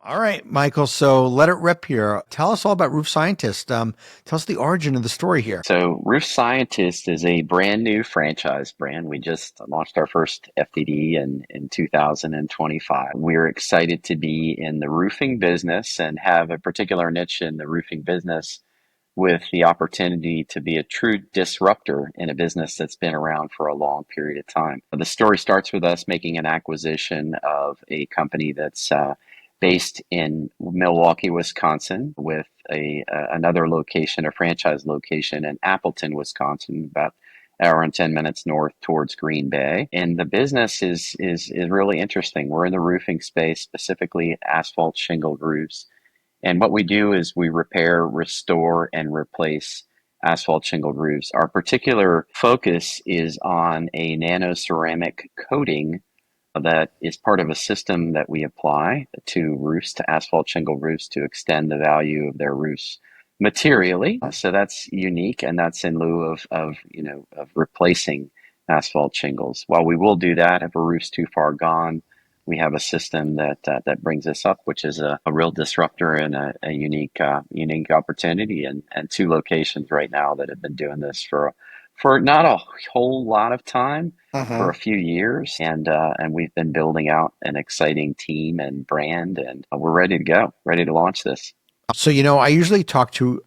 All right, Michael. So let it rip here. Tell us all about Roof Scientist. Tell us the origin of the story here. So, Roof Scientist is a brand new franchise brand. We just launched our first FDD in 2025. We're excited to be in the roofing business and have a particular niche in the roofing business with the opportunity to be a true disruptor in a business that's been around for a long period of time. The story starts with us making an acquisition of a company that's based in Milwaukee, Wisconsin, with another location, a franchise location in Appleton, Wisconsin, about an hour and 10 minutes north towards Green Bay. And the business is really interesting. We're in the roofing space, specifically asphalt shingled roofs. And what we do is we repair, restore, and replace asphalt shingled roofs. Our particular focus is on a nano-ceramic coating that is part of a system that we apply to roofs, to asphalt shingle roofs, to extend the value of their roofs materially. So that's unique, and that's in lieu of replacing asphalt shingles. While we will do that, if a roof's too far gone, we have a system that brings us up, which is a real disruptor and a unique opportunity, and two locations right now that have been doing this for not a whole lot of time, for a few years, and we've been building out an exciting team and brand, and we're ready to go, ready to launch this. So, I usually talk to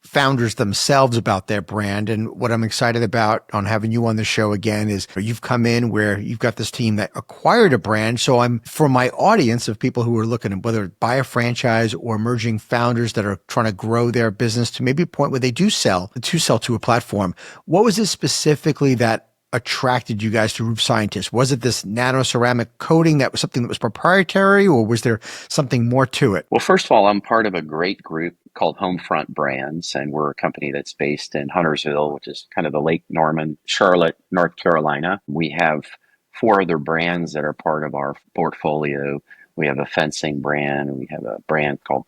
founders themselves about their brand. And what I'm excited about on having you on the show again is you've come in where you've got this team that acquired a brand. So I'm for my audience of people who are looking at whether buy a franchise or emerging founders that are trying to grow their business to maybe a point where they do sell to a platform. What was it specifically that attracted you guys to Roof Scientist? Was it this nano ceramic coating that was something that was proprietary, or was there something more to it? Well, first of all, I'm part of a great group called Homefront Brands, and we're a company that's based in Huntersville, which is kind of the Lake Norman, Charlotte, North Carolina. We have four other brands that are part of our portfolio. We have a fencing brand, we have a brand called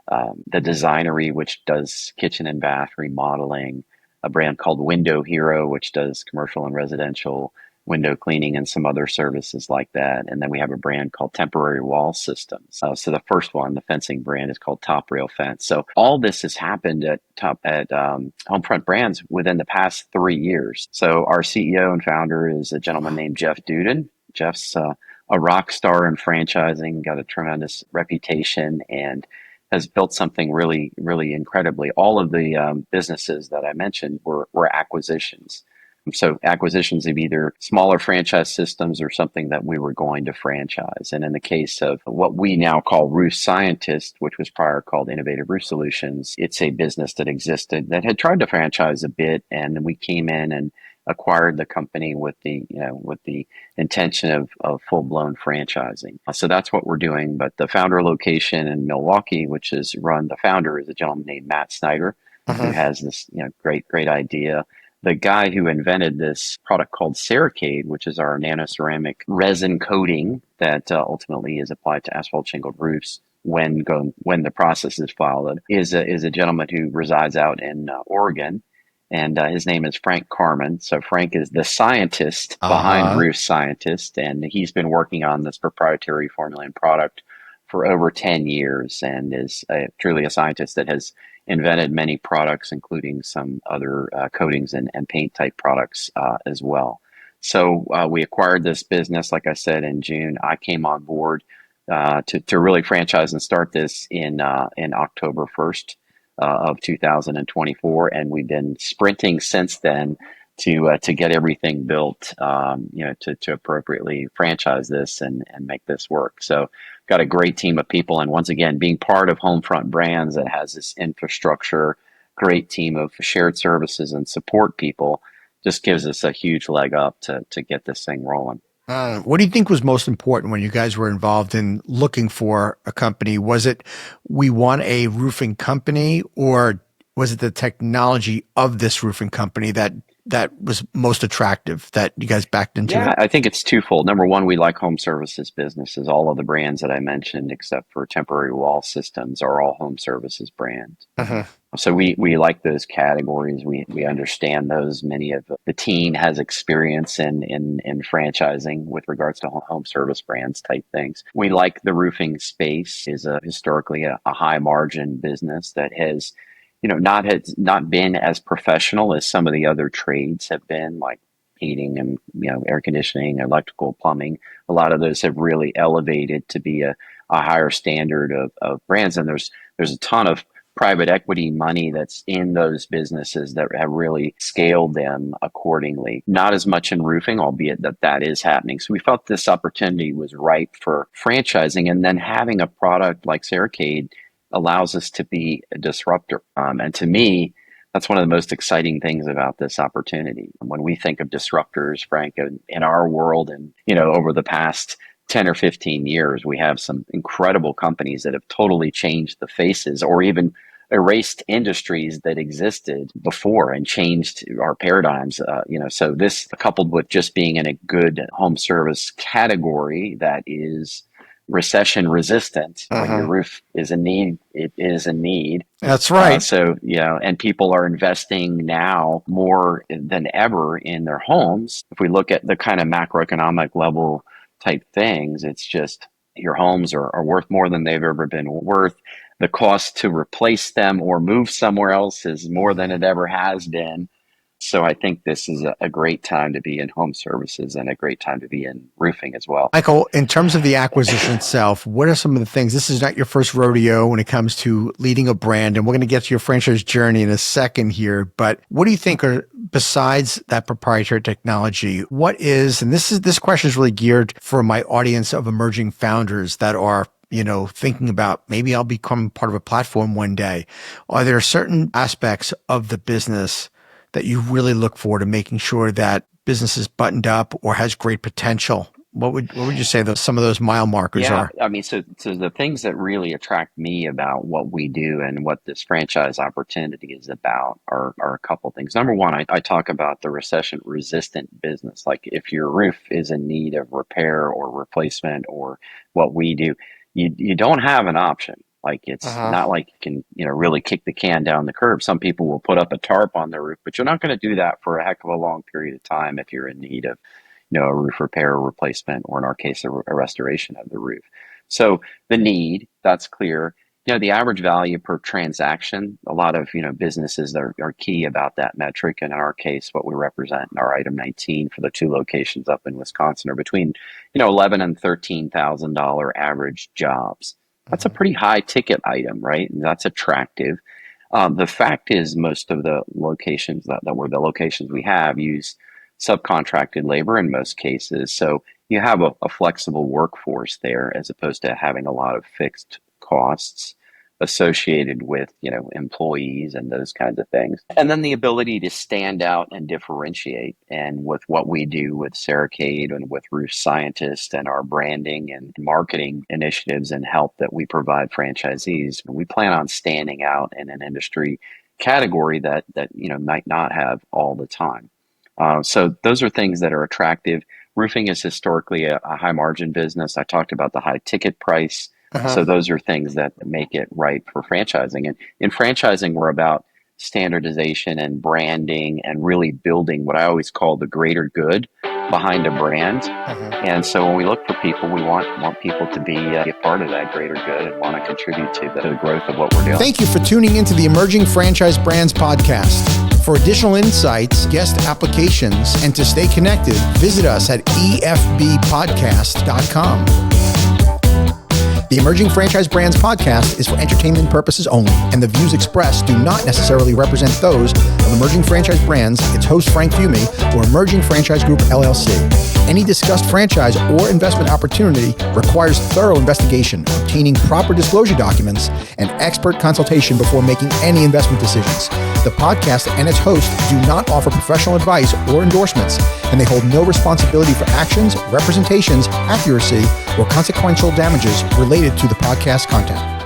the Designery, which does kitchen and bath remodeling, a brand called Window Hero, which does commercial and residential window cleaning and some other services like that. And then we have a brand called Temporary Wall Systems. So the first one, the fencing brand, is called Top Rail Fence. So all this has happened at Homefront Brands within the past 3 years. So our CEO and founder is a gentleman named Jeff Duden. Jeff's a rock star in franchising, got a tremendous reputation, and has built something really, really incredibly. All of the businesses that I mentioned were acquisitions. So acquisitions of either smaller franchise systems or something that we were going to franchise. And in the case of what we now call Roof Scientist, which was prior called Innovative Roof Solutions, it's a business that existed that had tried to franchise a bit, and then we came in and acquired the company with the intention of full-blown franchising. So that's what we're doing. But the founder location in Milwaukee, which is run, the founder is a gentleman named Matt Snyder, who has this great idea. The guy who invented this product called Cerakade, which is our nano-ceramic resin coating that ultimately is applied to asphalt shingled roofs when the process is followed, is a gentleman who resides out in Oregon, and his name is Frank Carmen. So Frank is the scientist behind Uh-huh. Roof Scientist, and he's been working on this proprietary formula and product for over 10 years, and is truly a scientist that has invented many products, including some other coatings and paint type products as well. So we acquired this business, like I said, in June. I came on board to really franchise and start this in October 1st of 2024, and we've been sprinting since then to get everything built, to appropriately franchise this and make this work. So, got a great team of people, and once again, being part of Homefront Brands that has this infrastructure, great team of shared services and support people, just gives us a huge leg up to get this thing rolling. What do you think was most important when you guys were involved in looking for a company? Was it we want a roofing company, or was it the technology of this roofing company that that was most attractive that you guys backed into? Yeah, I think it's twofold. Number one, we like home services businesses. All of the brands that I mentioned, except for Temporary Wall Systems, are all home services brands. Uh-huh. So we like those categories. We understand those. Many of the team has experience in franchising with regards to home service brands type things. We like the roofing space is historically a high margin business that has, has not been as professional as some of the other trades have been, like heating and air conditioning, electrical, plumbing. A lot of those have really elevated to be a higher standard of brands, and there's a ton of private equity money that's in those businesses that have really scaled them accordingly. Not as much in roofing, albeit that is happening. So we felt this opportunity was ripe for franchising, and then having a product like Cerakade allows us to be a disruptor. And to me, that's one of the most exciting things about this opportunity. When we think of disruptors, Frank, in our world, and over the past 10 or 15 years, we have some incredible companies that have totally changed the faces or even erased industries that existed before and changed our paradigms. So this, coupled with just being in a good home service category that is recession resistant. When your roof is in need, it is a need. That's right. And people are investing now more than ever in their homes. If we look at the kind of macroeconomic level type things, it's just your homes are worth more than they've ever been worth. The cost to replace them or move somewhere else is more than it ever has been. So I think this is a great time to be in home services and a great time to be in roofing as well. Michael, in terms of the acquisition itself, what are some of the things? This is not your first rodeo when it comes to leading a brand, and we're going to get to your franchise journey in a second here. But what do you think are, besides that proprietary technology, what is, and this question is really geared for my audience of emerging founders that are thinking about maybe I'll become part of a platform one day. Are there certain aspects of the business that you really look for to making sure that business is buttoned up or has great potential? What would you say some of those mile markers are? I mean, so the things that really attract me about what we do and what this franchise opportunity is about are a couple things. Number one, I talk about the recession resistant business. Like if your roof is in need of repair or replacement or what we do, you don't have an option. Like it's not like you can, really kick the can down the curb. Some people will put up a tarp on their roof, but you're not going to do that for a heck of a long period of time if you're in need of, a roof repair or replacement, or in our case, a restoration of the roof. So the need, that's clear. The average value per transaction, a lot of, businesses are key about that metric. And in our case, what we represent in our item 19 for the 2 locations up in Wisconsin are between, $11,000 and $13,000 average jobs. That's a pretty high ticket item, right? And that's attractive. The fact is most of the locations that were the locations we have use subcontracted labor in most cases. So you have a flexible workforce there as opposed to having a lot of fixed costs associated with, employees and those kinds of things. And then the ability to stand out and differentiate. And with what we do with Cerakade and with Roof Scientist and our branding and marketing initiatives and help that we provide franchisees, we plan on standing out in an industry category that might not have all the time. So those are things that are attractive. Roofing is historically a high margin business. I talked about the high ticket price. So those are things that make it right for franchising. And in franchising, we're about standardization and branding and really building what I always call the greater good behind a brand. And so when we look for people, we want people to be a part of that greater good and want to contribute to the growth of what we're doing. Thank you for tuning into the Emerging Franchise Brands podcast. For additional insights, guest applications, and to stay connected, visit us at efbpodcast.com. The Emerging Franchise Brands podcast is for entertainment purposes only, and the views expressed do not necessarily represent those of Emerging Franchise Brands, its host Frank Fumey, or Emerging Franchise Group LLC. Any discussed franchise or investment opportunity requires thorough investigation, obtaining proper disclosure documents, and expert consultation before making any investment decisions. The podcast and its host do not offer professional advice or endorsements, and they hold no responsibility for actions, representations, accuracy, or consequential damages related to the podcast content.